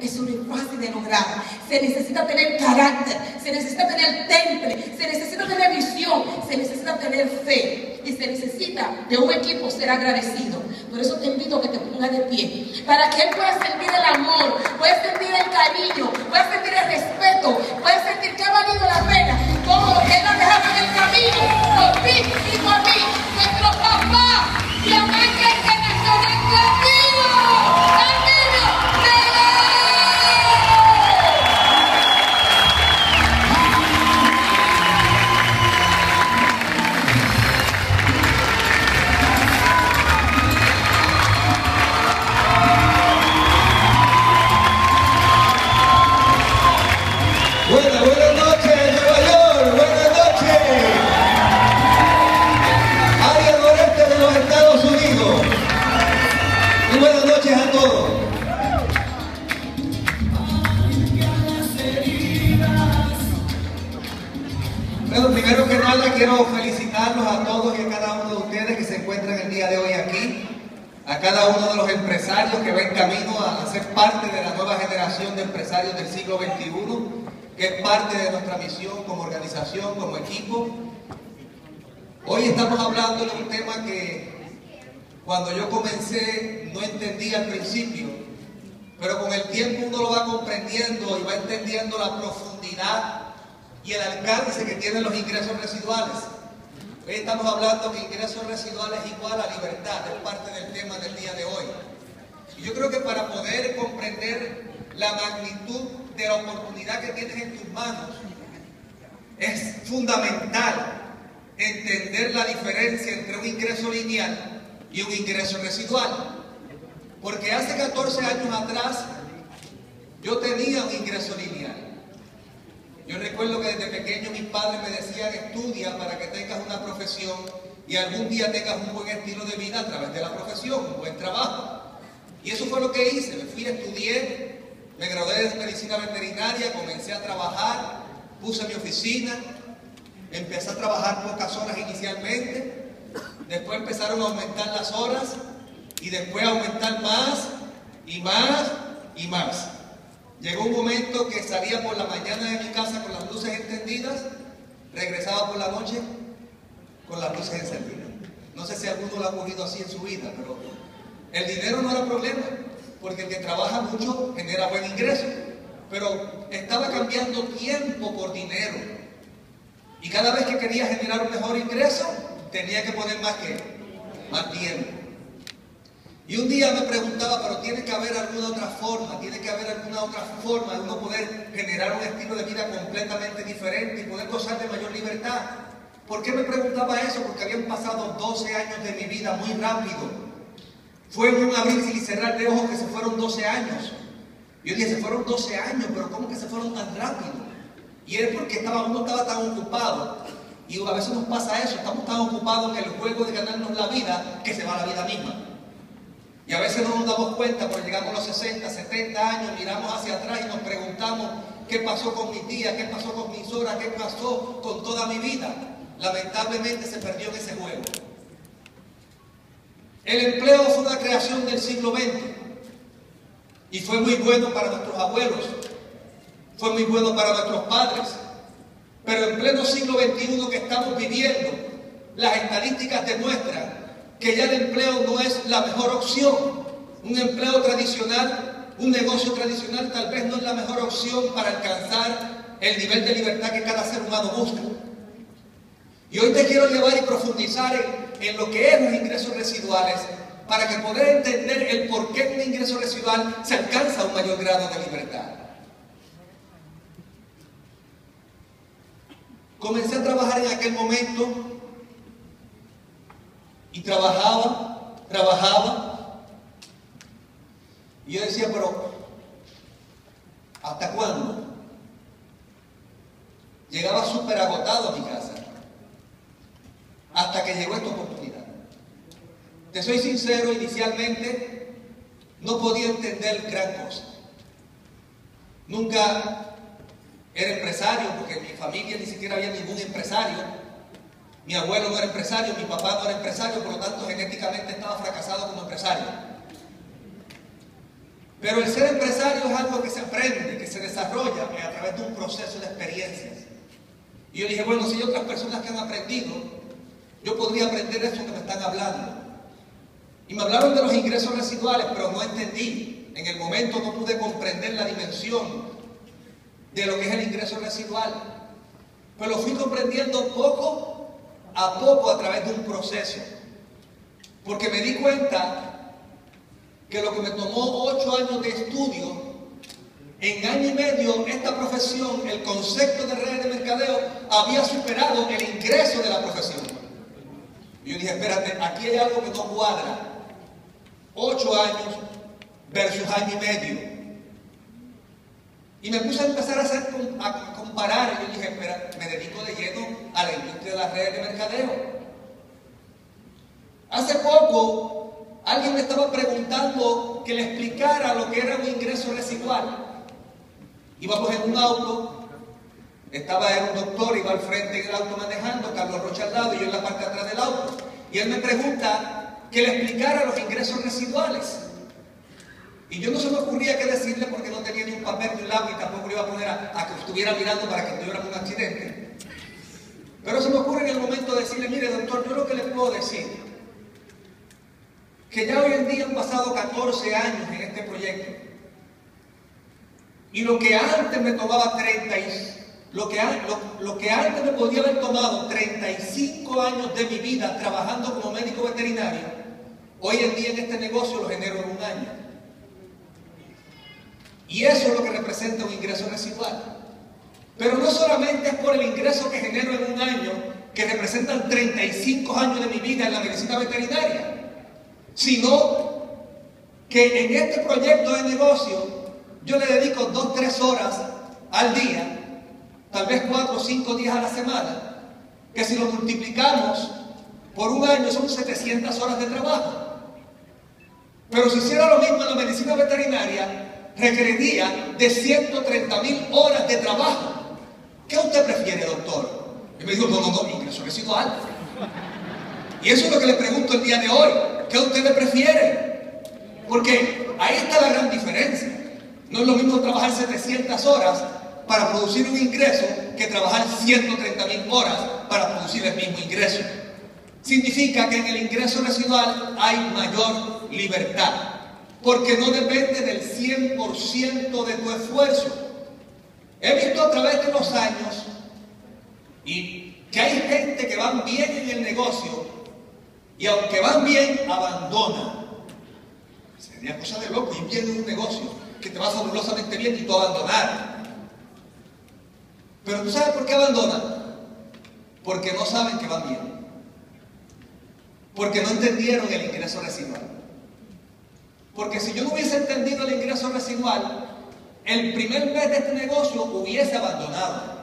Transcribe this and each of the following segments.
eso no es fácil de lograr. Se necesita tener carácter, se necesita tener temple, se necesita tener visión, se necesita tener fe y se necesita de un equipo ser agradecido. Por eso te invito a que te pongas de pie, para que él pueda sentir el amor, pueda sentir el cariño, pueda sentir el respeto, pueda sentir que ha valido la pena todo lo que él ha dejado en el camino, por ti y por mí, nuestro papá, Diamante Internacional contigo, Camilo Reyes. Buenas noches, Nueva York, buenas noches. Área noreste de los Estados Unidos. Y buenas noches a todos. Bueno, primero que nada quiero felicitarlos a todos y a cada uno de ustedes que se encuentran el día de hoy aquí. A cada uno de los empresarios que va en camino a ser parte de la nueva generación de empresarios del siglo XXI, que es parte de nuestra misión como organización, como equipo. Hoy estamos hablando de un tema que cuando yo comencé no entendía al principio, pero con el tiempo uno lo va comprendiendo y va entendiendo la profundidad y el alcance que tienen los ingresos residuales. Hoy estamos hablando que ingresos residuales es igual a libertad, es parte del tema del día de hoy. Y yo creo que para poder comprender la magnitud de la oportunidad que tienes en tus manos, es fundamental entender la diferencia entre un ingreso lineal y un ingreso residual. Porque hace 14 años atrás yo tenía un ingreso lineal. Yo recuerdo que desde pequeño mis padres me decían: estudia para que tengas una profesión y algún día tengas un buen estilo de vida a través de la profesión, un buen trabajo. Y eso fue lo que hice. Me fui, estudié, me gradué de medicina veterinaria, comencé a trabajar, puse mi oficina, empecé a trabajar pocas horas inicialmente, después empezaron a aumentar las horas y después a aumentar más y más y más. Llegó un momento que salía por la mañana de mi casa con las luces encendidas, regresaba por la noche con las luces encendidas. No sé si alguno lo ha ocurrido así en su vida, pero el dinero no era problema, porque el que trabaja mucho genera buen ingreso, pero estaba cambiando tiempo por dinero. Y cada vez que quería generar un mejor ingreso, tenía que poner más tiempo. Y un día me preguntaba, pero tiene que haber alguna otra forma de uno poder generar un estilo de vida completamente diferente y poder gozar de mayor libertad. ¿Por qué me preguntaba eso? Porque habían pasado 12 años de mi vida muy rápido. Fue en un abrir y cerrar de ojos que se fueron 12 años. Yo dije, se fueron 12 años, pero ¿cómo que se fueron tan rápido? Y es porque uno estaba tan ocupado. Y a veces nos pasa eso, estamos tan ocupados en el juego de ganarnos la vida que se va la vida misma. Y a veces no nos damos cuenta, pero llegamos a los 60, 70 años, miramos hacia atrás y nos preguntamos: ¿qué pasó con mi tía? ¿Qué pasó con mis horas? ¿Qué pasó con toda mi vida? Lamentablemente se perdió en ese juego. El empleo fue una creación del siglo XX y fue muy bueno para nuestros abuelos, fue muy bueno para nuestros padres, pero en pleno siglo XXI que estamos viviendo, las estadísticas demuestran que ya el empleo no es la mejor opción. Un empleo tradicional, un negocio tradicional tal vez no es la mejor opción para alcanzar el nivel de libertad que cada ser humano busca. Y hoy te quiero llevar y profundizar en lo que es los ingresos residuales, para que poder entender el por qué un ingreso residual se alcanza a un mayor grado de libertad. Comencé a trabajar en aquel momento y trabajaba, y yo decía, pero ¿hasta cuándo? Llegaba súper agotado a mi casa, hasta que llegó esta oportunidad. Te soy sincero, inicialmente no podía entender gran cosa. Nunca era empresario, porque en mi familia ni siquiera había ningún empresario. Mi abuelo no era empresario, mi papá no era empresario, por lo tanto genéticamente estaba fracasado como empresario. Pero el ser empresario es algo que se se desarrolla a través de un proceso de experiencias. Y yo dije, bueno, si hay otras personas que han aprendido, yo podría aprender esto que me están hablando. Y me hablaron de los ingresos residuales, pero no entendí. En el momento no pude comprender la dimensión de lo que es el ingreso residual. Pero lo fui comprendiendo poco a través de un proceso. Porque me di cuenta que lo que me tomó 8 años de estudio, en año y medio esta profesión, el concepto de redes de mercadeo, había superado el ingreso de la profesión. Y yo dije, espérate, aquí hay algo que no cuadra. 8 años versus año y medio. Y me puse a empezar a comparar. Y yo dije, espera, me dedico de lleno a la industria de las redes de mercadeo. Hace poco, alguien me estaba preguntando que le explicara lo que era un ingreso residual. Íbamos en un auto, era un doctor, iba al frente en el auto manejando, Carlos Rocha al lado y yo en la parte de atrás del auto. Y él me pregunta que le explicara los ingresos residuales. Y yo no se me ocurría qué decirle porque no tenía ni un papel ni un lápiz y tampoco le iba a poner a que estuviera mirando para que tuviera un accidente. Pero se me ocurre en el momento de decirle, mire doctor, yo lo que le puedo decir, que ya hoy en día han pasado 14 años en este proyecto. Y lo que antes me tomaba lo que antes me podía haber tomado 35 años de mi vida trabajando como médico veterinario, hoy en día en este negocio lo genero en un año. Y eso es lo que representa un ingreso residual. Pero no solamente es por el ingreso que genero en un año, que representan 35 años de mi vida en la medicina veterinaria, sino que en este proyecto de negocio yo le dedico 2 o 3 horas al día, tal vez 4 o 5 días a la semana, que si lo multiplicamos por un año son 700 horas de trabajo. Pero si hiciera lo mismo en la medicina veterinaria, requeriría de 130.000 horas de trabajo. ¿Qué usted prefiere, doctor? Y me dijo, no, ingreso residual. Y eso es lo que le pregunto el día de hoy. ¿Qué usted prefiere? Porque ahí está la gran diferencia. No es lo mismo trabajar 700 horas para producir un ingreso que trabajar 130.000 horas para producir el mismo ingreso. Significa que en el ingreso residual hay mayor libertad, porque no depende del 100% de tu esfuerzo. He visto a través de los años y que hay gente que van bien en el negocio y aunque van bien, abandonan. Sería cosa de loco ir bien en un negocio que te va fabulosamente bien y tú abandonar. Pero ¿tú sabes por qué abandonan? Porque no saben que van bien. Porque no entendieron el ingreso residual. Porque si yo no hubiese entendido el ingreso residual, el primer mes de este negocio hubiese abandonado.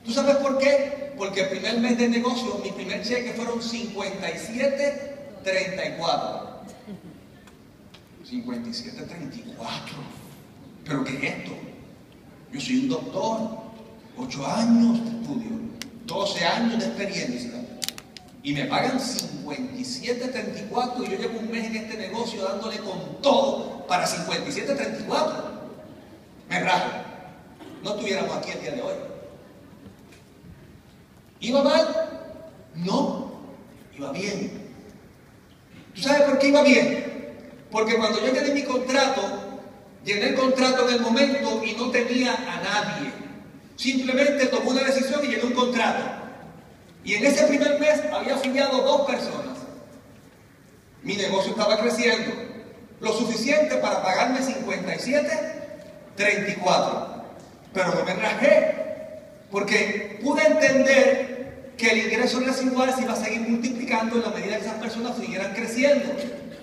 ¿Tú sabes por qué? Porque el primer mes de negocio, mi primer cheque fueron 57.34. 57.34. ¿Pero qué es esto? Yo soy un doctor, 8 años de estudio, 12 años de experiencia, y me pagan 57.34 y yo llevo un mes en este negocio dándole con todo para 57.34. Me rajo. No estuviéramos aquí el día de hoy. ¿Iba mal? No, iba bien. ¿Tú sabes por qué iba bien? Porque cuando yo llené mi contrato, llené el contrato en el momento y no tenía a nadie. Simplemente tomé una decisión y llené un contrato. Y en ese primer mes había afiliado 2 personas. Mi negocio estaba creciendo lo suficiente para pagarme 57.34. Pero no me rajé, porque pude entender que el ingreso residual se iba a seguir multiplicando en la medida que esas personas siguieran creciendo.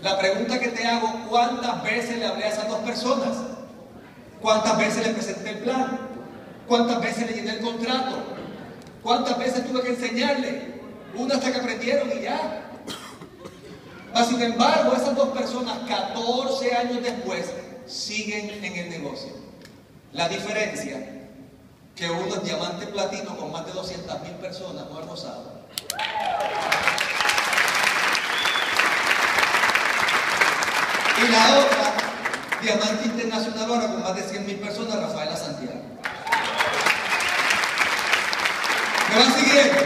La pregunta que te hago, ¿cuántas veces le hablé a esas 2 personas? ¿Cuántas veces le presenté el plan? ¿Cuántas veces le llené el contrato? ¿Cuántas veces tuve que enseñarle? Una hasta que aprendieron y ya. Mas, sin embargo, esas 2 personas, 14 años después, siguen en el negocio. La diferencia, que uno es diamante platino con más de 200.000 personas, no es rosado. Y la otra, diamante internacional ahora con más de 100.000 personas, Rafaela Santiago. ¿Me van siguiendo?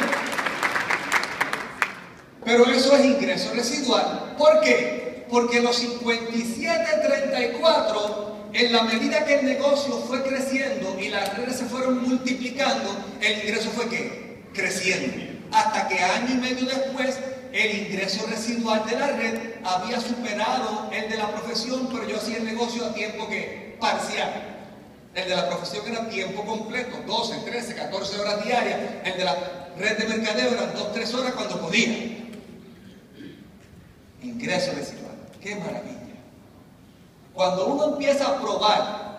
Pero eso es ingreso residual. ¿Por qué? Porque los 57.34, en la medida que el negocio fue creciendo y las redes se fueron multiplicando, el ingreso fue ¿qué? Creciendo. Hasta que año y medio después, el ingreso residual de la red había superado el de la profesión, pero yo hacía el negocio a tiempo ¿qué? Parcial. El de la profesión era tiempo completo, 12, 13, 14 horas diarias. El de la red de mercadeo eran 2, 3 horas cuando podía. Ingreso residual. ¡Qué maravilla! Cuando uno empieza a probar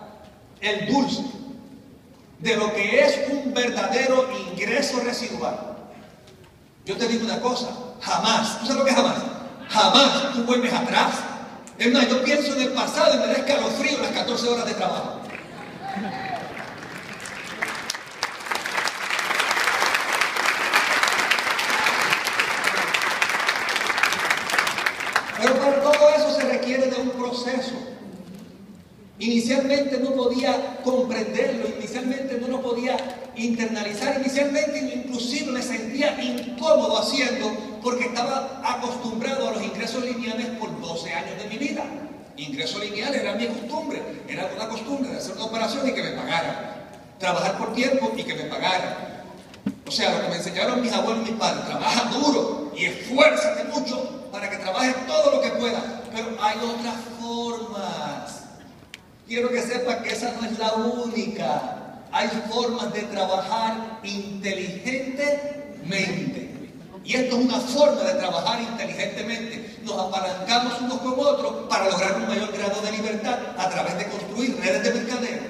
el dulce de lo que es un verdadero ingreso residual, yo te digo una cosa, jamás, ¿tú sabes lo que es jamás? Jamás tú vuelves atrás. Es más, yo pienso en el pasado y me da escalofrío las 14 horas de trabajo. Pero para todo eso se requiere de un proceso. Inicialmente no podía comprenderlo, inicialmente no lo podía internalizar, inicialmente inclusive me sentía incómodo haciendo porque estaba acostumbrado a los ingresos lineales por 12 años de mi vida. Ingreso lineal era mi costumbre, era una costumbre de hacer una operación y que me pagaran, trabajar por tiempo y que me pagaran. O sea, lo que me enseñaron mis abuelos y mis padres: trabaja duro y esfuérzate mucho para que trabajes todo lo que puedas. Pero hay otras formas. Quiero que sepas que esa no es la única. Hay formas de trabajar inteligentemente. Y esto es una forma de trabajar inteligentemente. Nos apalancamos unos con otros para lograr un mayor grado de libertad a través de construir redes de mercadeo,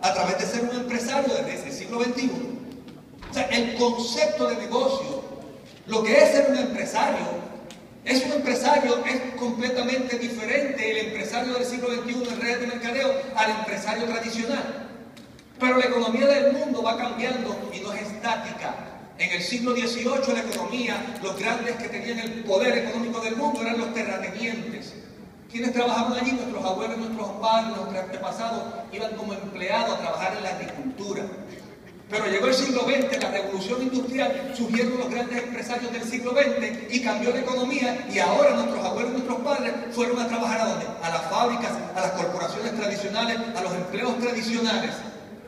a través de ser un empresario desde el siglo XXI. O sea, el concepto de negocio, lo que es ser un empresario es completamente diferente el empresario del siglo XXI en redes de mercadeo al empresario tradicional. Pero la economía del mundo va cambiando y no es estática. En el siglo XVIII la economía, los grandes que tenían el poder económico del mundo eran los terratenientes. Quienes trabajaban allí, nuestros abuelos, nuestros padres, nuestros antepasados, iban como empleados a trabajar en la agricultura. Pero llegó el siglo XX, la revolución industrial, surgieron los grandes empresarios del siglo XX y cambió la economía, y ahora nuestros abuelos y nuestros padres fueron a trabajar ¿a dónde? A las fábricas, a las corporaciones tradicionales, a los empleos tradicionales.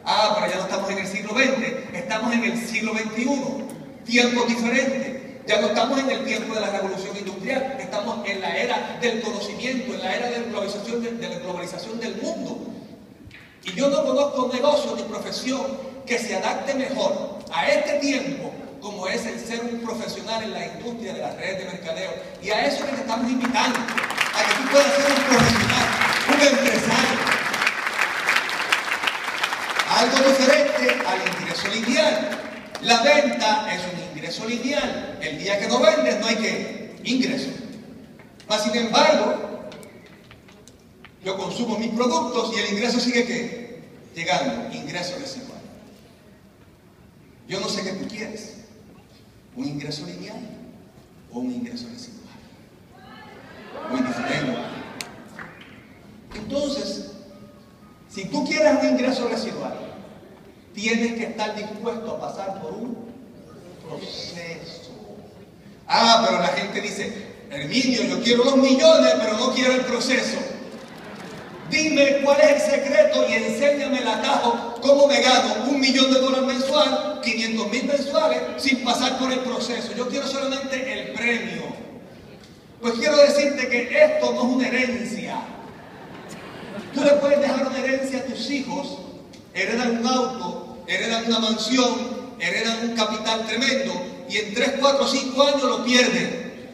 Ah, pero ya no estamos en el siglo XX, estamos en el siglo XXI, tiempos diferentes. Ya no estamos en el tiempo de la revolución industrial, estamos en la era del conocimiento, en la era de la globalización del mundo. Y yo no conozco negocio ni profesión que se adapte mejor a este tiempo como es el ser un profesional en la industria de las redes de mercadeo. Y a eso es que te estamos invitando, a que tú puedas ser un profesional, un empresario. Algo diferente al ingreso lineal. La venta es un ingreso lineal. El día que no vendes no hay ¿qué? Ingreso. Mas sin embargo, yo consumo mis productos y el ingreso sigue ¿qué? Llegando. Ingreso residual. Yo no sé qué tú quieres. ¿Un ingreso lineal o un ingreso residual? Muy diferente. Entonces, si tú quieres un ingreso residual, tienes que estar dispuesto a pasar por un proceso. Ah, pero la gente dice: Herminio, yo quiero los millones, pero no quiero el proceso. Dime cuál es el secreto y enséñame el atajo, cómo me gano $1.000.000 mensual, 500.000 mensuales, sin pasar por el proceso. Yo quiero solamente el premio. Pues quiero decirte que esto no es una herencia. Tú le puedes dejar una herencia a tus hijos, heredan un auto, heredan una mansión, heredan un capital tremendo, y en 3, 4, 5 años lo pierden.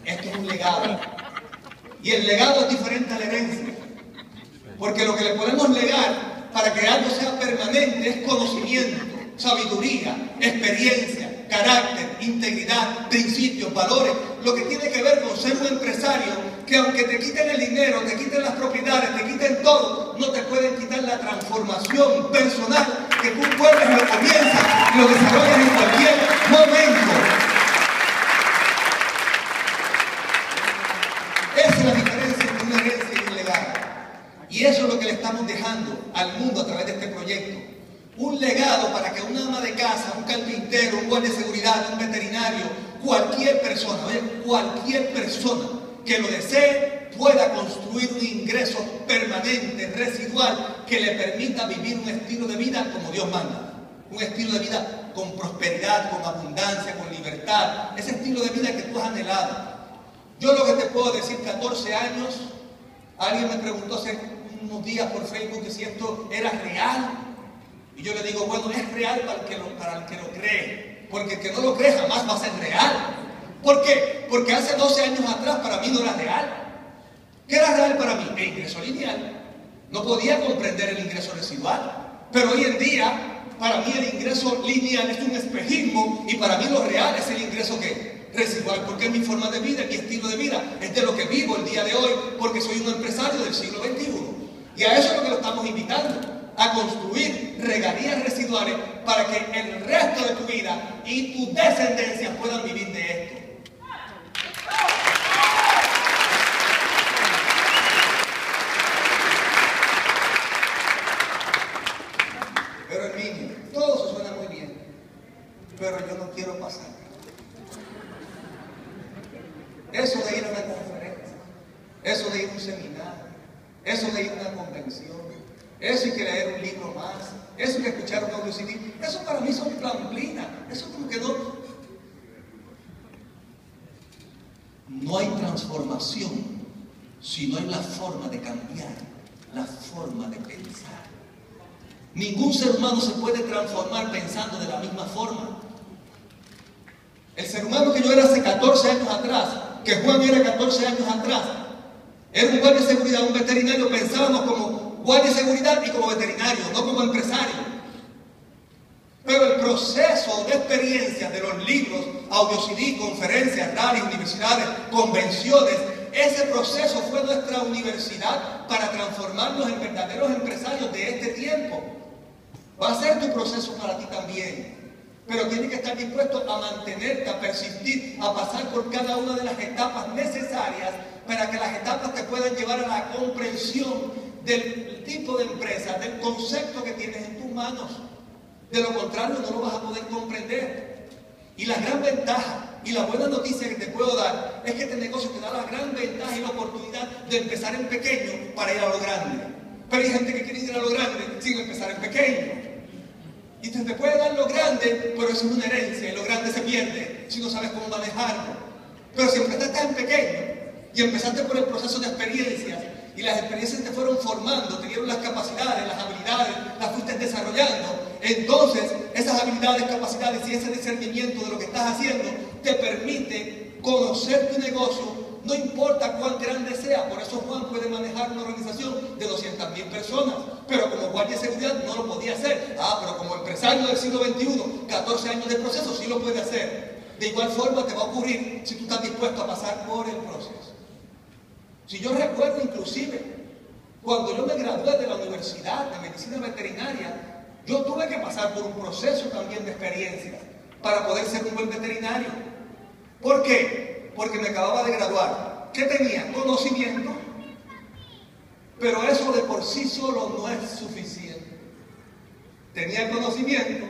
Esto es un legado. Y el legado es diferente a la herencia. Porque lo que le podemos legar para que algo sea permanente es conocimiento, sabiduría, experiencia, carácter, integridad, principios, valores. Lo que tiene que ver con ser un empresario, que aunque te quiten el dinero, te quiten las propiedades, te quiten todo, no te pueden quitar la transformación personal que tú puedes y lo comienzas y lo desarrollas en cualquier momento. Esa es la diferencia entre una herencia y un legado. dejando al mundo a través de este proyecto? Un legado para que una ama de casa, un carpintero, un guardia de seguridad, un veterinario, cualquier persona que lo desee pueda construir un ingreso permanente, residual, que le permita vivir un estilo de vida como Dios manda. Un estilo de vida con prosperidad, con abundancia, con libertad. Ese estilo de vida que tú has anhelado. Yo lo que te puedo decir, 14 años, alguien me preguntó hace unos días por Facebook que si esto era real. Y yo le digo, bueno, es real para el que lo cree. Porque el que no lo cree jamás va a ser real. ¿Por qué? Porque hace 12 años atrás para mí no era real. ¿Qué era real para mí? El ingreso lineal. No podía comprender el ingreso residual. Pero hoy en día, para mí el ingreso lineal es un espejismo y para mí lo real es el ingreso residual, porque es mi forma de vida, mi estilo de vida, es de lo que vivo el día de hoy, porque soy un empresario del siglo XXI. Y a eso es lo que lo estamos invitando, a construir regalías residuales para que el resto de tu vida y tu descendencia puedan vivir de esto. Pero Herminio, todo eso suena muy bien, pero yo no quiero pasar. Eso de ir a una conferencia, eso de ir a un seminario, eso de ir a una convención, eso y que leer un libro más, eso que escuchar un audio CD, eso para mí son pamplinas, eso como que no hay transformación si no hay la forma de cambiar, la forma de pensar. Ningún ser humano se puede transformar pensando de la misma forma. El ser humano que yo era hace 14 años atrás, que Juan era 14 años atrás, era un guardia de seguridad, un veterinario, pensábamos como guardia de seguridad y como veterinario, no como empresario. Pero el proceso de experiencia de los libros, audio CD, conferencias, rallies, universidades, convenciones, ese proceso fue nuestra universidad para transformarnos en verdaderos empresarios de este tiempo. Va a ser tu proceso para ti también. Pero tienes que estar dispuesto a mantenerte, a persistir, a pasar por cada una de las etapas necesarias para que las etapas te puedan llevar a la comprensión del tipo de empresa, del concepto que tienes en tus manos. De lo contrario, no lo vas a poder comprender. Y la gran ventaja y la buena noticia que te puedo dar es que este negocio te da la gran ventaja y la oportunidad de empezar en pequeño para ir a lo grande. Pero hay gente que quiere ir a lo grande sin empezar en pequeño. Y te puede dar lo grande, pero eso es una herencia y lo grande se pierde si no sabes cómo manejarlo. Pero si empezaste en pequeño y empezaste por el proceso de experiencias y las experiencias te fueron formando, te dieron las capacidades, las habilidades, las fuiste desarrollando, entonces esas habilidades, capacidades y ese discernimiento de lo que estás haciendo te permite conocer tu negocio. No importa cuán grande sea, por eso Juan puede manejar una organización de 200.000 personas, pero como guardia de seguridad no lo podía hacer. Pero como empresario del siglo XXI, 14 años de proceso, sí lo puede hacer. De igual forma te va a ocurrir si tú estás dispuesto a pasar por el proceso. Si yo recuerdo inclusive, cuando yo me gradué de la Universidad de Medicina Veterinaria, yo tuve que pasar por un proceso también de experiencia para poder ser un buen veterinario. ¿Por qué? Porque me acababa de graduar. ¿Qué tenía? Conocimiento. Pero eso de por sí solo no es suficiente. Tenía conocimiento,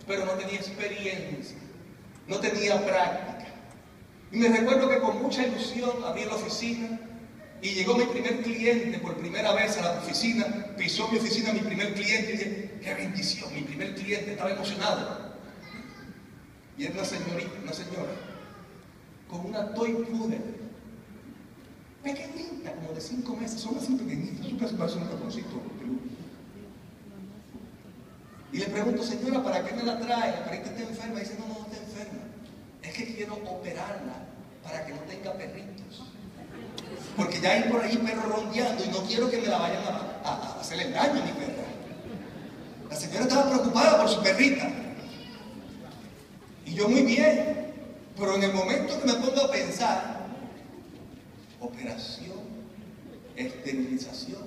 pero no tenía experiencia. No tenía práctica. Y me recuerdo que con mucha ilusión abrí la oficina y llegó mi primer cliente por primera vez a la oficina. Pisó mi oficina mi primer cliente y dije, ¡qué bendición! Mi primer cliente, estaba emocionado. Y es una señora, con una toy poodle, pequeñita, como de 5 meses, son así pequeñitas, su casi parece un ratoncito. Y le pregunto, señora, ¿para qué me la trae? ¿Para que esté enferma? Y dice, no está enferma. Es que quiero operarla para que no tenga perritos. Porque ya hay por ahí perros rondeando y no quiero que me la vayan a hacerle daño a mi perra. La señora estaba preocupada por su perrita. Y yo muy bien. Pero en el momento que me pongo a pensar, operación, esterilización,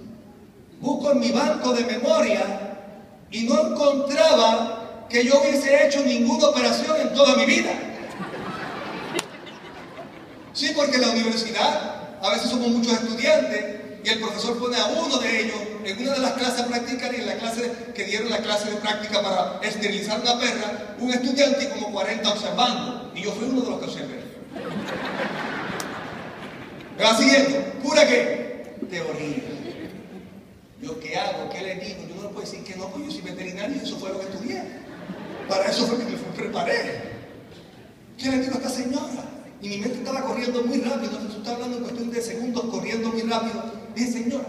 busco en mi banco de memoria y no encontraba que yo hubiese hecho ninguna operación en toda mi vida. Sí, porque en la universidad a veces somos muchos estudiantes y el profesor pone a uno de ellos en una de las clases prácticas, en la clase que dieron la clase de práctica para esterilizar una perra, un estudiante y como 40 observando. Y yo fui uno de los que observé. ¿Me va siguiendo? ¿Pura qué? Teoría. ¿Yo qué hago? ¿Qué le digo? Yo no le puedo decir que no, porque yo soy veterinario y eso fue lo que estudié. Para eso fue que me preparé. ¿Qué le digo a esta señora? Y mi mente estaba corriendo muy rápido. Entonces está hablando en cuestión de segundos, corriendo muy rápido. Dije, señora,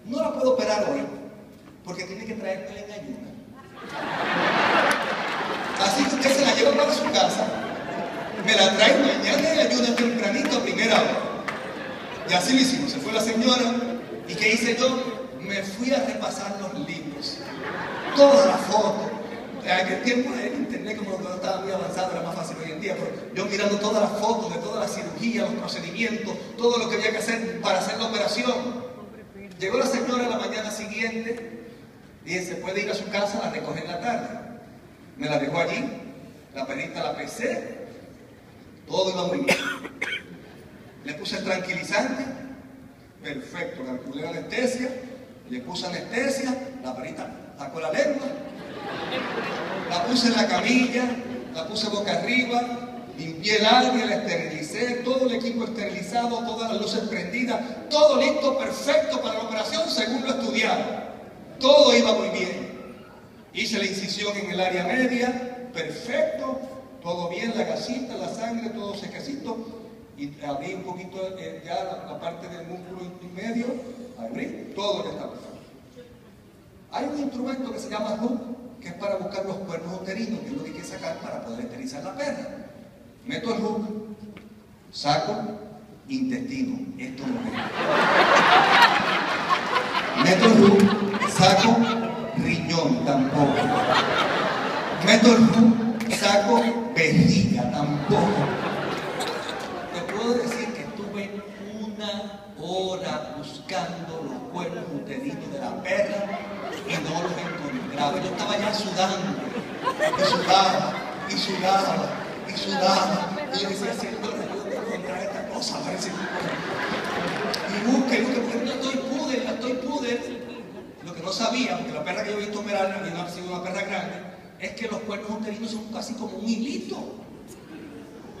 no la puedo operar hoy, porque tiene que traérmela en ayuna. Así que usted se la lleva para su casa, me la trae mañana en ayuna tempranito a primera hora. Y así lo hicimos. Se fue la señora. ¿Y qué hice yo? Me fui a repasar los libros, todas las fotos. En aquel tiempo el internet, como no estaba muy avanzado, era más fácil hoy en día, pero yo mirando todas las fotos de todas las cirugías, los procedimientos, todo lo que había que hacer para hacer la operación. Llegó la señora a la mañana siguiente, dije, se puede ir a su casa a recoger en la tarde. Me la dejó allí, la perita la pesé, todo iba muy bien. Le puse el tranquilizante, perfecto, calculé la anestesia, le puse anestesia, la perita sacó la lengua, la puse en la camilla, la puse boca arriba, limpié el área, la esterilicé, todo el equipo esterilizado, todas las luces prendidas, todo listo, perfecto para la operación según lo estudiado. Todo iba muy bien. Hice la incisión en el área media, perfecto, todo bien, la gasita, la sangre, todo sequecito. Y abrí un poquito ya la parte del músculo intermedio, abrí, todo ya está perfecto. Hay un instrumento que se llama hook, que es para buscar los cuernos uterinos, que es lo que hay que sacar para poder esterilizar la perra. Meto el hook, saco intestino, esto no es. Meto el hook, saco riñón, tampoco. Meto el hook, saco vejiga, tampoco. Te puedo decir que estuve 1 hora buscando los cuernos uterinos de la perra y no los encontraba. Yo estaba ya sudando, y sudaba, y sudaba, y sudaba. Y yo decía, Señor, ayúdame a encontrar esta cosa, parece. Y busqué, porque no estoy pude. Lo que no sabía, porque la perra que yo he visto operar, y no ha sido una perra grande, es que los cuernos uterinos son casi como un hilito.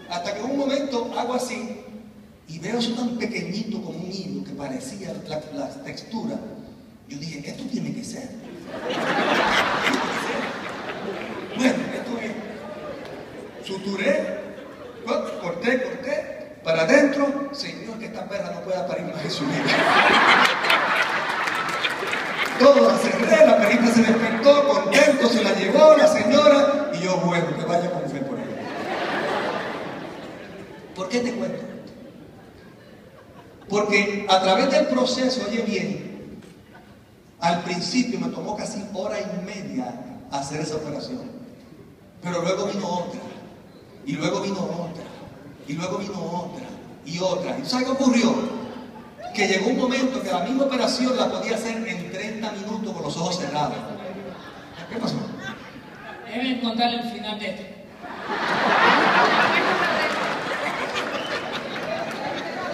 Hasta que en un momento hago así, y veo eso tan pequeñito como un hilo, que parecía la textura. Yo dije, esto tiene que ser. Bueno, esto es. Suturé, corté, para adentro. Señor, que esta perra no pueda parir más en su vida. Todo la cerré, la perrita se despertó, contento, se la llevó la señora, y yo, bueno, que vaya con fe por ella. ¿Por qué te cuento esto? Porque a través del proceso, oye bien, al principio me tomó casi 1 hora y media hacer esa operación. Pero luego vino otra, y luego vino otra, y luego vino otra, y otra. ¿Y sabes qué ocurrió? Que llegó un momento que la misma operación la podía hacer en 30 minutos con los ojos cerrados. ¿Qué pasó? Deben contarle el final de esto.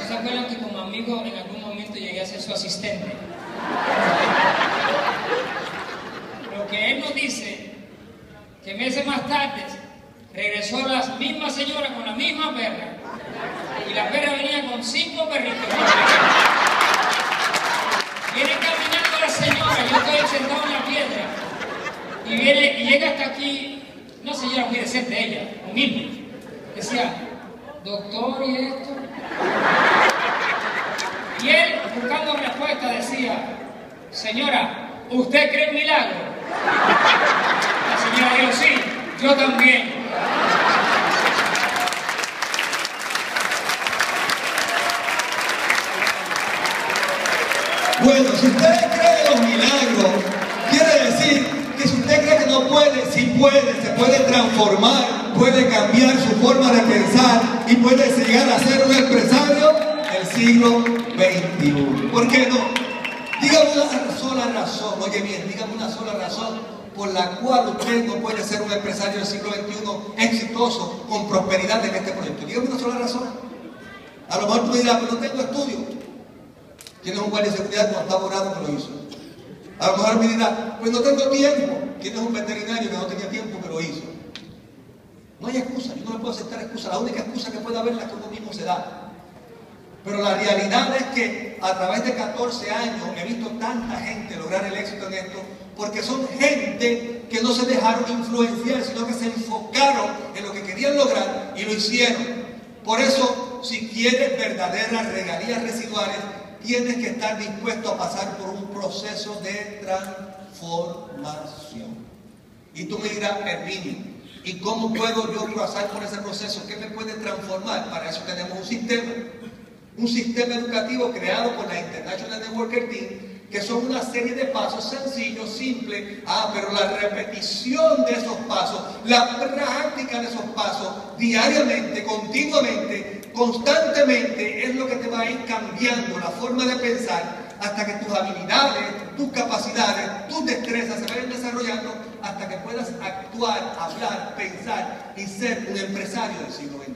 ¿Se acuerdan que como amigo en algún momento llegué a ser su asistente? Lo que él nos dice, que meses más tarde regresó la misma señora con la misma perra, y la perra venía con 5 perritos. Viene caminando la señora, yo estoy sentado en la piedra, y viene y llega hasta aquí, una señora muy decente ella, humilde, decía, doctor, ¿y esto? Y él, buscando respuesta, decía, señora, ¿usted cree en milagro? La señora dijo, sí, yo también. Bueno, si usted cree en los milagros, quiere decir que si usted cree que no puede, sí puede, se puede transformar, puede cambiar su forma de pensar y puede llegar a ser un empresario del siglo XXI. ¿Por qué no? Dígame una sola razón, oye bien, dígame una sola razón por la cual usted no puede ser un empresario del siglo XXI exitoso, con prosperidad en este proyecto. Dígame una sola razón. A lo mejor tú dirás, pero no tengo estudio. Tienes un guardia de seguridad cuando está borrado que lo hizo. A lo mejor me dirá, pues no tengo tiempo. Tienes un veterinario que no tenía tiempo, pero hizo. No hay excusa, yo no le puedo aceptar excusa. La única excusa que puede haber es la que uno mismo se da. Pero la realidad es que a través de 14 años he visto tanta gente lograr el éxito en esto, porque son gente que no se dejaron influenciar, sino que se enfocaron en lo que querían lograr y lo hicieron. Por eso, si quieres verdaderas regalías residuales, tienes que estar dispuesto a pasar por un proceso de transformación. Y tú me dirás, Herminio, ¿y cómo puedo yo pasar por ese proceso? ¿Qué me puede transformar? Para eso tenemos un sistema educativo creado por la International Networker Team, que son una serie de pasos sencillos, simples, pero la repetición de esos pasos, la práctica de esos pasos, diariamente, continuamente, constantemente, es lo que te va a ir cambiando la forma de pensar, hasta que tus habilidades, tus capacidades, tus destrezas se vayan desarrollando, hasta que puedas actuar, hablar, pensar y ser un empresario del siglo XXI.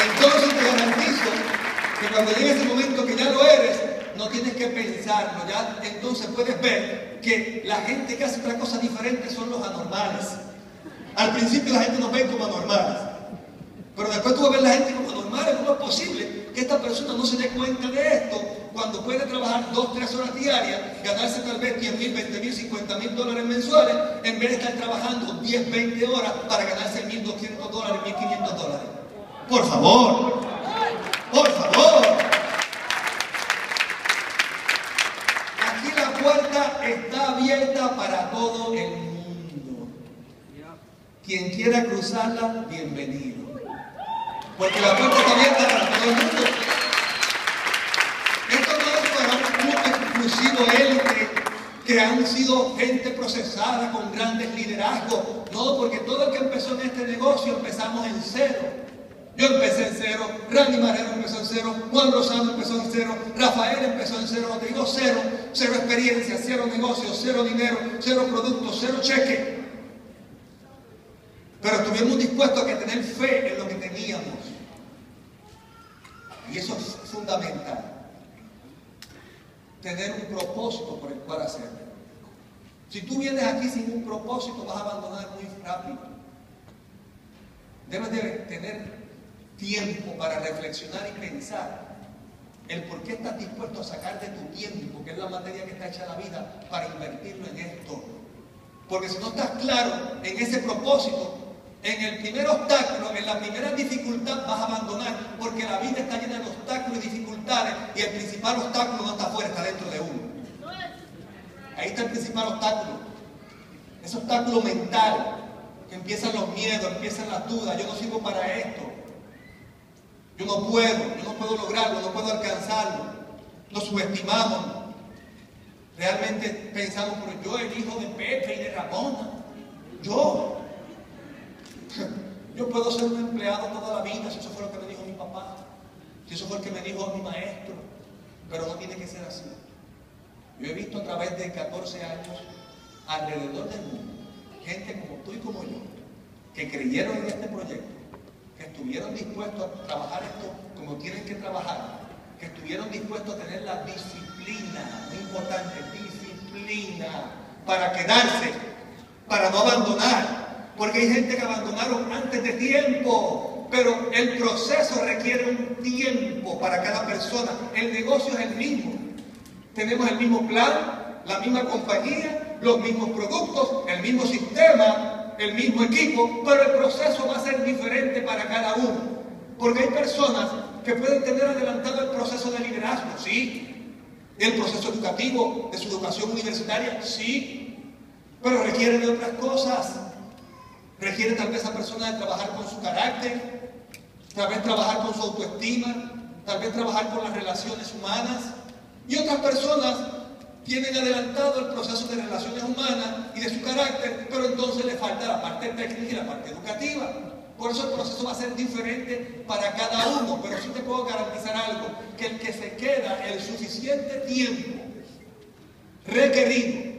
Entonces te garantizo que cuando llegue ese momento que ya lo eres, no tienes que pensarlo, ya entonces puedes ver que la gente que hace otras cosas diferentes son los anormales. Al principio la gente nos ve como anormales, pero después tú vas a ver la gente como anormales. ¿Cómo es posible que esta persona no se dé cuenta de esto cuando puede trabajar 2-3 horas diarias, ganarse tal vez $10,000, $20,000, $50,000 mensuales, en vez de estar trabajando 10-20 horas para ganarse $1,200, $1,500? Por favor, por favor. Aquí la puerta está abierta para todo el mundo. Quien quiera cruzarla, bienvenido. Porque la puerta está abierta para todo el mundo. Esto no es para un club exclusivo élite que han sido gente procesada con grandes liderazgos. No, porque todo el que empezó en este negocio empezamos en cero. Yo empecé en cero, Randy Marrero empezó en cero, Juan Rosado empezó en cero, Rafael empezó en cero, no te digo cero, cero experiencia, cero negocio, cero dinero, cero productos, cero cheque. Pero estuvimos dispuestos a tener fe en lo que teníamos. Y eso es fundamental. Tener un propósito por el cual hacerlo. Si tú vienes aquí sin un propósito, vas a abandonar muy rápido. Debes de tener tiempo para reflexionar y pensar el por qué estás dispuesto a sacar de tu tiempo, que es la materia que está hecha la vida, para invertirlo en esto. Porque si no estás claro en ese propósito, en el primer obstáculo, en la primera dificultad vas a abandonar, porque la vida está llena de obstáculos y dificultades, y el principal obstáculo no está afuera, está dentro de uno. Ahí está el principal obstáculo. Ese obstáculo mental, que empiezan los miedos, empiezan las dudas. Yo no sirvo para esto. Yo no puedo lograrlo, no puedo alcanzarlo. Nos subestimamos. Realmente pensamos, pero yo, el hijo de Pepe y de Ramona, yo puedo ser un empleado toda la vida, si eso fue lo que me dijo mi papá, si eso fue lo que me dijo mi maestro, pero no tiene que ser así. Yo he visto a través de 14 años, alrededor del mundo, gente como tú y como yo, que creyeron en este proyecto, que estuvieron dispuestos a trabajar esto como tienen que trabajar, que estuvieron dispuestos a tener la disciplina, muy importante, disciplina, para quedarse, para no abandonar, porque hay gente que abandonaron antes de tiempo, pero el proceso requiere un tiempo para cada persona. El negocio es el mismo, tenemos el mismo plan, la misma compañía, los mismos productos, el mismo sistema, el mismo equipo, pero el proceso va a ser diferente para cada uno, porque hay personas que pueden tener adelantado el proceso de liderazgo, sí, el proceso educativo de su educación universitaria, sí, pero requiere de otras cosas. Requiere tal vez a esa persona de trabajar con su carácter, tal vez trabajar con su autoestima, tal vez trabajar con las relaciones humanas, y otras personas tienen adelantado el proceso de relaciones humanas y de su carácter, pero entonces le falta la parte técnica y la parte educativa. Por eso el proceso va a ser diferente para cada uno, pero sí te puedo garantizar algo, que el que se queda el suficiente tiempo requerido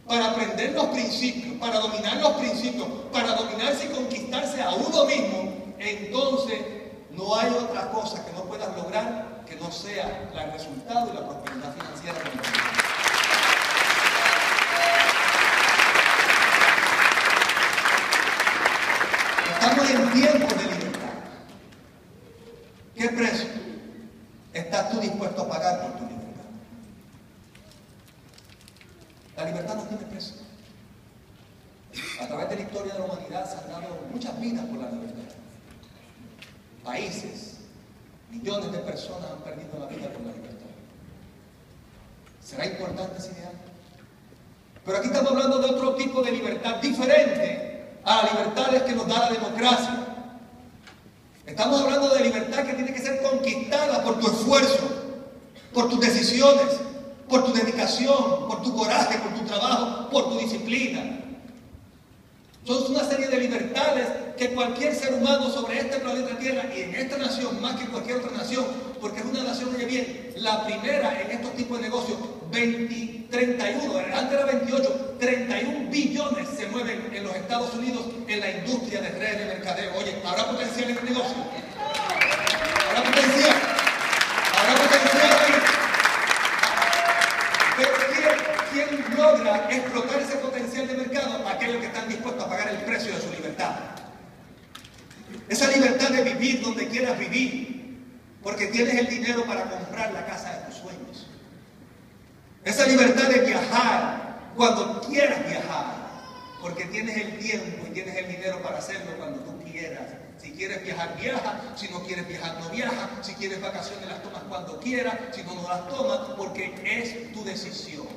para aprender los principios, para dominar los principios, para dominarse y conquistarse a uno mismo, entonces no hay otra cosa que no puedas lograr que no sea el resultado y la prosperidad financiera de nuestro país. Estamos en tiempos de libertad. ¿Qué precio estás tú dispuesto a pagar por tu libertad? La libertad no tiene precio. A través de la historia de la humanidad se han dado muchas vidas por la libertad. Países, millones de personas han perdido la vida por la libertad. ¿Será importante ese ideal? Pero aquí estamos hablando de otro tipo de libertad diferente a las libertades que nos da la democracia. Estamos hablando de libertad que tiene que ser conquistada por tu esfuerzo, por tus decisiones, por tu dedicación, por tu coraje, por tu trabajo, por tu disciplina. Son una serie de libertades que cualquier ser humano sobre este planeta Tierra y en esta nación, más que cualquier otra nación, porque es una nación, oye bien, la primera en estos tipos de negocios, 31, antes era 28, 31 billones se mueven en los Estados Unidos en la industria de redes de mercadeo. Oye, ¿habrá potencial en el negocio? ¿Habrá potencial? ¿Habrá potencial ahí? ¿Quién logra explotar ese potencial de mercado? Aquellos que están dispuestos a pagar el precio de su libertad. Esa libertad de vivir donde quieras vivir, porque tienes el dinero para comprar la casa de tus sueños. Esa libertad de viajar cuando quieras viajar, porque tienes el tiempo y tienes el dinero para hacerlo cuando tú quieras. Si quieres viajar, viaja. Si no quieres viajar, no viaja. Si quieres vacaciones, las tomas cuando quieras. Si no, no las tomas, porque es tu decisión.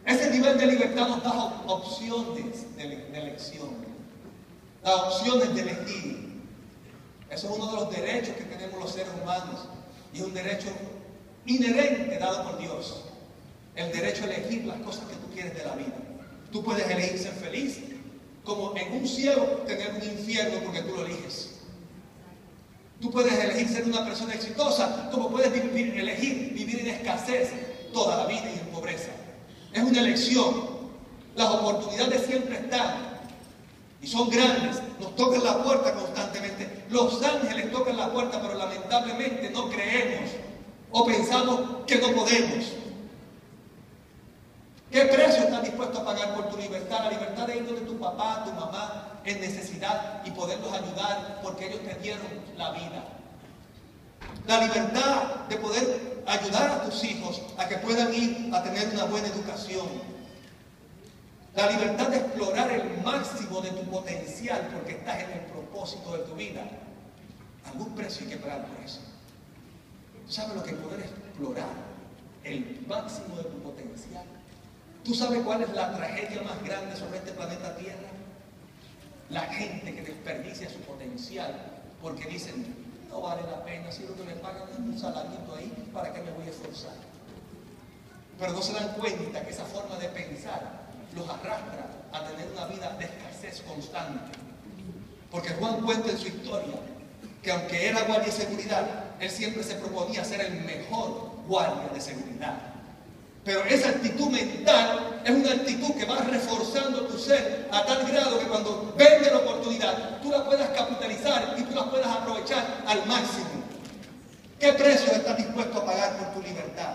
Ese nivel de libertad nos da opciones de elección, da opciones de elegir. Eso es uno de los derechos que tenemos los seres humanos y es un derecho inherente dado por Dios. El derecho a elegir las cosas que tú quieres de la vida. Tú puedes elegir ser feliz, como en un cielo tener un infierno porque tú lo eliges. Tú puedes elegir ser una persona exitosa, como puedes elegir vivir en escasez toda la vida y en pobreza. Es una elección. Las oportunidades siempre están y son grandes. Nos tocan la puerta constantemente. Los ángeles tocan la puerta, pero lamentablemente no creemos o pensamos que no podemos. ¿Qué precio estás dispuesto a pagar por tu libertad? La libertad de ir donde tu papá, tu mamá en necesidad y poderlos ayudar porque ellos te dieron la vida. La libertad de poder ayudar a tus hijos a que puedan ir a tener una buena educación. La libertad de explorar el máximo de tu potencial porque estás en el propósito de tu vida. Algún precio hay que pagar por eso. ¿Tú sabes lo que es poder explorar el máximo de tu potencial? ¿Tú sabes cuál es la tragedia más grande sobre este planeta Tierra? La gente que desperdicia su potencial porque dicen, no vale la pena, si lo que me pagan es un salarito ahí, ¿para qué me voy a esforzar? Pero no se dan cuenta que esa forma de pensar los arrastra a tener una vida de escasez constante. Porque Juan cuenta en su historia que aunque era guardia de seguridad, él siempre se proponía ser el mejor guardia de seguridad. Pero esa actitud mental es una actitud que va reforzando tu ser a tal grado que cuando venga la oportunidad, tú la puedas capitalizar y tú la puedas aprovechar al máximo. ¿Qué precio estás dispuesto a pagar por tu libertad?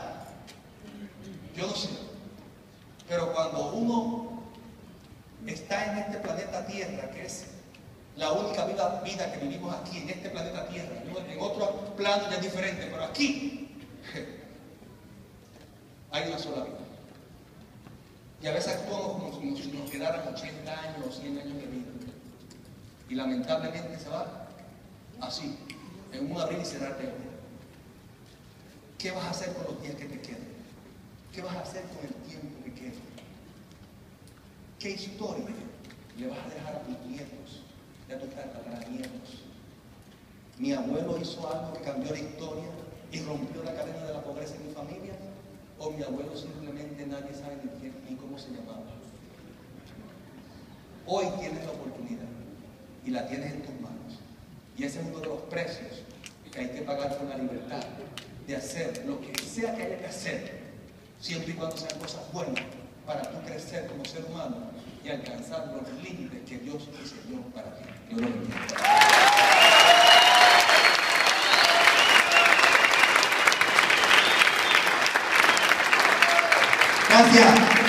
Yo no sé. Pero cuando uno está en este planeta Tierra, que es la única vida que vivimos aquí, en este planeta Tierra, en otro plano ya es diferente, pero aquí hay una sola vida. Y a veces actuamos como si nos quedaran 80 años o 100 años de vida. Y lamentablemente se va así, en un abrir y cerrar de ojos. ¿Qué vas a hacer con los días que te quedan? ¿Qué vas a hacer con el tiempo que queda? ¿Qué historia le vas a dejar a tus nietos y a tus tataranietos? Mi abuelo hizo algo que cambió la historia y rompió la cadena de la pobreza en mi familia. O mi abuelo simplemente nadie sabe ni cómo se llamaba. Hoy tienes la oportunidad y la tienes en tus manos. Y ese es uno de los precios que hay que pagar por la libertad de hacer lo que sea que haya que hacer, siempre y cuando sean cosas buenas para tú crecer como ser humano y alcanzar los límites que Dios diseñó para ti. Dios lo bendiga. Gracias.